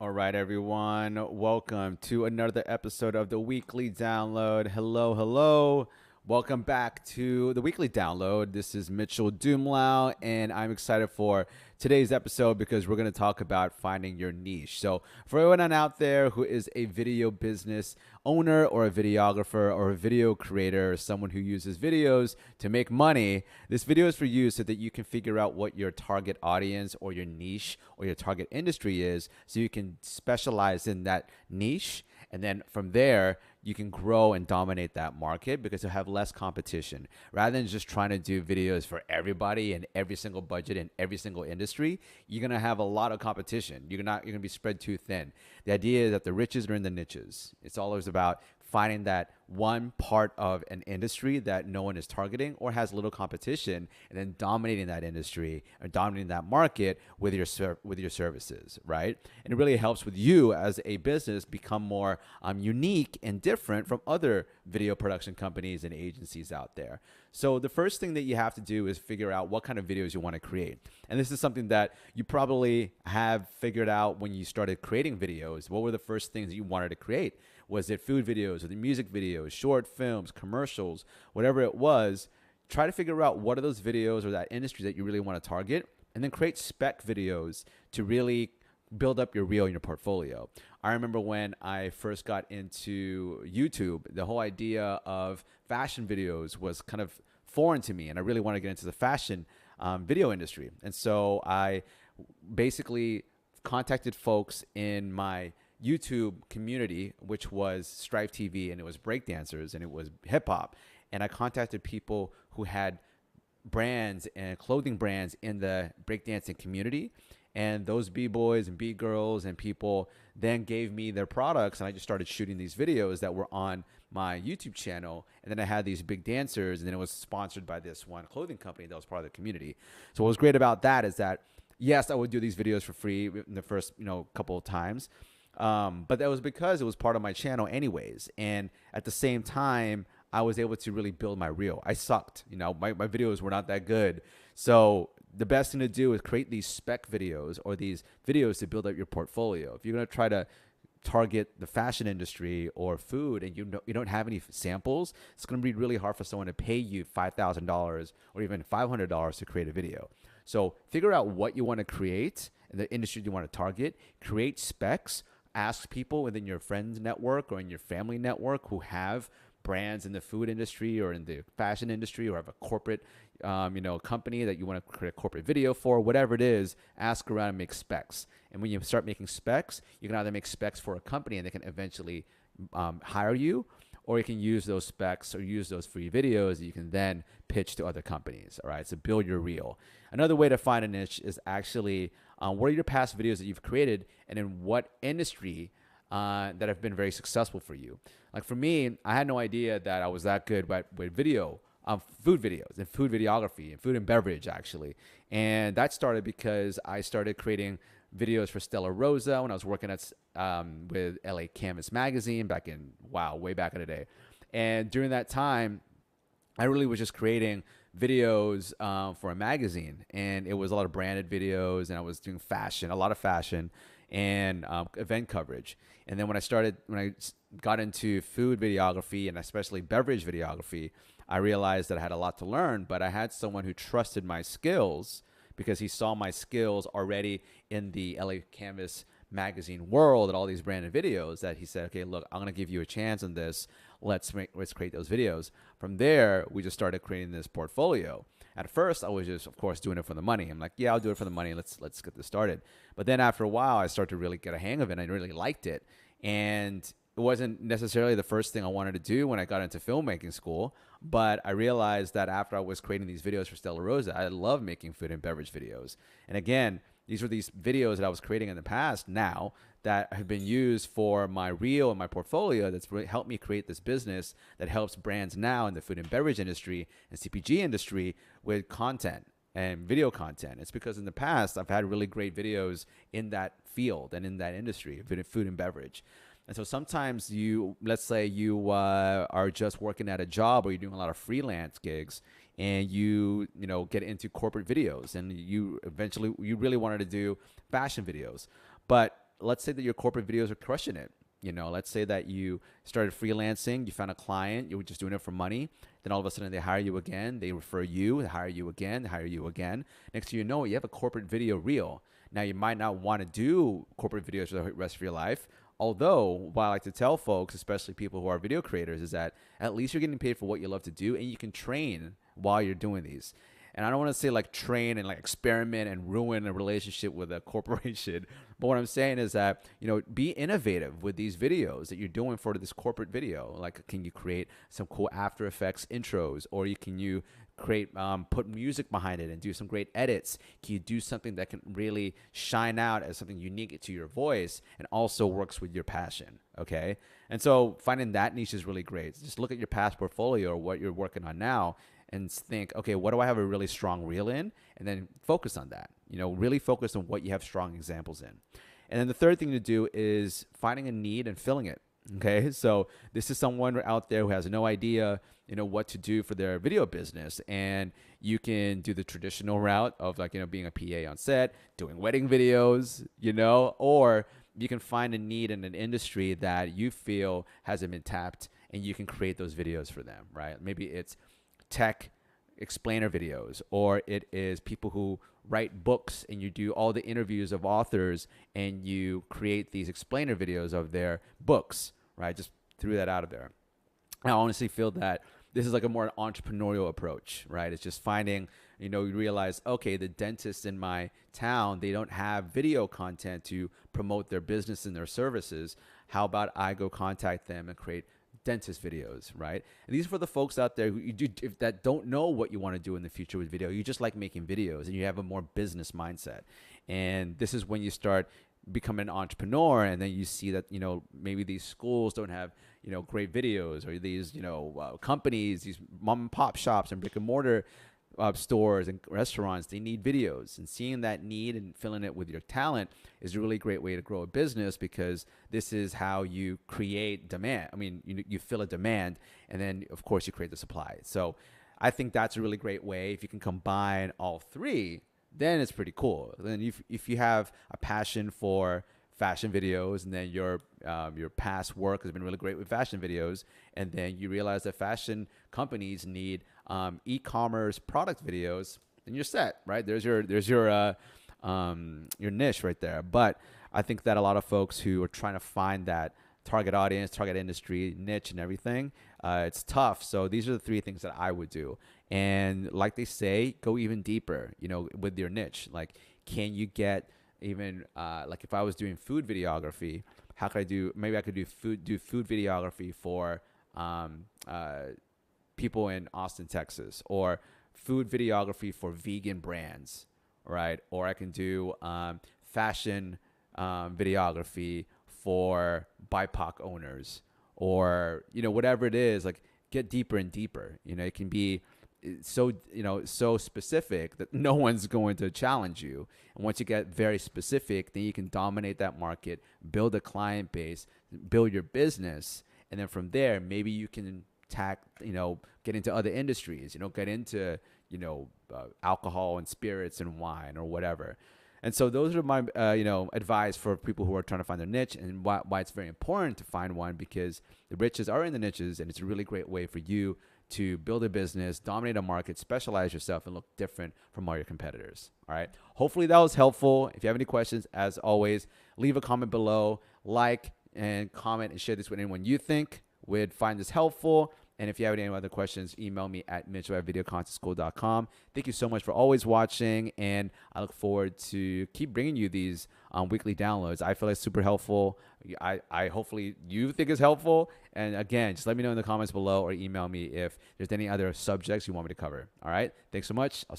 All right, everyone. Welcome to another episode of the Weekly Download. Hello, hello. Welcome back to the Weekly Download. This is Mitchel Dumlao, and I'm excited for today's episode because we're going to talk about finding your niche. So, for everyone out there who is a video business owner or a videographer or a video creator, or someone who uses videos to make money, this video is for you so that you can figure out what your target audience or your niche or your target industry is so you can specialize in that niche. And then from there, you can grow and dominate that market because you'll have less competition. Rather than just trying to do videos for everybody and every single budget in every single industry, you're gonna have a lot of competition. You're gonna be spread too thin. The idea is that the riches are in the niches. It's always about finding that one part of an industry that no one is targeting or has little competition, and then dominating that industry or dominating that market with your services, right? And it really helps with you as a business become more unique and different from other video production companies and agencies out there. So the first thing that you have to do is figure out what kind of videos you want to create. And this is something that you probably have figured out when you started creating videos. What were the first things that you wanted to create? Was it food videos or the music videos, short films, commercials, whatever it was? Try to figure out what are those videos or that industry that you really want to target, and then create spec videos to really build up your reel in your portfolio. I remember when I first got into YouTube, the whole idea of fashion videos was kind of foreign to me, and I really wanted to get into the fashion video industry. And so I basically contacted folks in my YouTube community, which was Strife TV, and it was breakdancers and it was hip hop. And I contacted people who had brands and clothing brands in the breakdancing community. And those B-boys and B-girls and people then gave me their products, and I just started shooting these videos that were on my YouTube channel. And then I had these big dancers, and then it was sponsored by this one clothing company that was part of the community. So what was great about that is that, yes, I would do these videos for free in the first couple of times. But that was because it was part of my channel anyways. And at the same time, I was able to really build my reel. I sucked. My videos were not that good. So the best thing to do is create these spec videos or these videos to build up your portfolio. If you're going to try to target the fashion industry or food and you don't have any samples, it's going to be really hard for someone to pay you $5,000 or even $500 to create a video. So figure out what you want to create and the industry you want to target, create specs, ask people within your friends network or in your family network who have brands in the food industry or in the fashion industry or have a corporate company that you want to create a corporate video for, whatever it is. Ask around and make specs. And when you start making specs, you can either make specs for a company and they can eventually hire you, or you can use those specs or use those free videos that you can then pitch to other companies. All right, so build your reel. Another way to find a niche is actually what are your past videos that you've created and in what industry that have been very successful for you. Like for me, I had no idea that I was that good with video, food videos and food videography and food and beverage actually. And that started because I started creating videos for Stella Rosa when I was working at with LA Canvas magazine way back in the day. And during that time, I really was just creating videos for a magazine, and it was a lot of branded videos, and I was doing a lot of fashion and event coverage. And then when I got into food videography and especially beverage videography, I realized that I had a lot to learn, but I had someone who trusted my skills because he saw my skills already in the LA Canvas magazine world and all these branded videos, that he said, okay, look, I'm going to give you a chance on this. Let's create those videos. From there, we just started creating this portfolio. At first, I was just, of course, doing it for the money. I'm like, yeah, I'll do it for the money. Let's get this started. But then after a while, I started to really get a hang of it. And I really liked it. And it wasn't necessarily the first thing I wanted to do when I got into filmmaking school. But I realized that after I was creating these videos for Stella Rosa, I love making food and beverage videos. And again, these were these videos that I was creating in the past now that have been used for my reel and my portfolio that's really helped me create this business that helps brands now in the food and beverage industry and CPG industry with content and video content. It's because in the past, I've had really great videos in that field and in that industry, food and beverage. And so sometimes let's say you are just working at a job or you're doing a lot of freelance gigs and you get into corporate videos and you really wanted to do fashion videos. But let's say that your corporate videos are crushing it. Let's say that you started freelancing, you found a client, you were just doing it for money. Then all of a sudden they hire you again, they refer you, they hire you again, they hire you again. Next thing you know, you have a corporate video reel. Now you might not want to do corporate videos for the rest of your life. Although, what I like to tell folks, especially people who are video creators, is that at least you're getting paid for what you love to do, and you can train while you're doing these. And I don't want to say like train and like experiment and ruin a relationship with a corporation. But what I'm saying is that, be innovative with these videos that you're doing for this corporate video. Like, can you create some cool After Effects intros, or you create, put music behind it and do some great edits? Can you do something that can really shine out as something unique to your voice and also works with your passion? Okay. And so finding that niche is really great. Just look at your past portfolio or what you're working on now and think, okay, what do I have a really strong reel in? And then focus on that, really focus on what you have strong examples in. And then the third thing to do is finding a need and filling it. Okay. So this is someone out there who has no idea, what to do for their video business. And you can do the traditional route of like, being a PA on set, doing wedding videos, or you can find a need in an industry that you feel hasn't been tapped, and you can create those videos for them, right? Maybe it's tech explainer videos, or it is people who write books and you do all the interviews of authors and you create these explainer videos of their books, right? Just threw that out of there. I honestly feel that this is like a more entrepreneurial approach, right? It's just finding, you realize, okay, the dentists in my town, they don't have video content to promote their business and their services. How about I go contact them and create dentist videos, right? And these are for the folks out there that don't know what you want to do in the future with video. You just like making videos and you have a more business mindset. And this is when you start becoming an entrepreneur, and then you see that, maybe these schools don't have, great videos, or these, companies, these mom and pop shops and brick and mortar stores and restaurants, they need videos, and seeing that need and filling it with your talent is a really great way to grow a business, because this is how you create demand. I mean, you fill a demand, and then of course you create the supply. So I think that's a really great way. If you can combine all three, then it's pretty cool. Then if you have a passion for fashion videos, and then your past work has been really great with fashion videos, and then you realize that fashion companies need e-commerce product videos, then you're set, right? There's your niche right there. But I think that a lot of folks who are trying to find that target audience, target industry, niche, and everything, it's tough. So these are the three things that I would do. And like they say, go even deeper, with your niche. Like, can you get even like if I was doing food videography, how could I do? Maybe I could do food videography for people in Austin, Texas, or food videography for vegan brands, right? Or I can do fashion videography for BIPOC owners, or whatever it is. Like, get deeper and deeper. It can be so specific that no one's going to challenge you. And once you get very specific, then you can dominate that market, build a client base, build your business, and then from there, maybe you can get into other industries, get into alcohol and spirits and wine or whatever. And so those are my advice for people who are trying to find their niche, and why it's very important to find one, because the riches are in the niches, and it's a really great way for you to build a business, dominate a market, specialize yourself, and look different from all your competitors. All right. Hopefully that was helpful. If you have any questions, as always, leave a comment below, like and comment, and share this with anyone you think would find this helpful. And if you have any other questions, email me at mitchel@videocontentschool.com. Thank you so much for always watching, and I look forward to keep bringing you these weekly downloads. I feel like it's super helpful. I hopefully you think it's helpful. And again, just let me know in the comments below, or email me if there's any other subjects you want me to cover. All right. Thanks so much.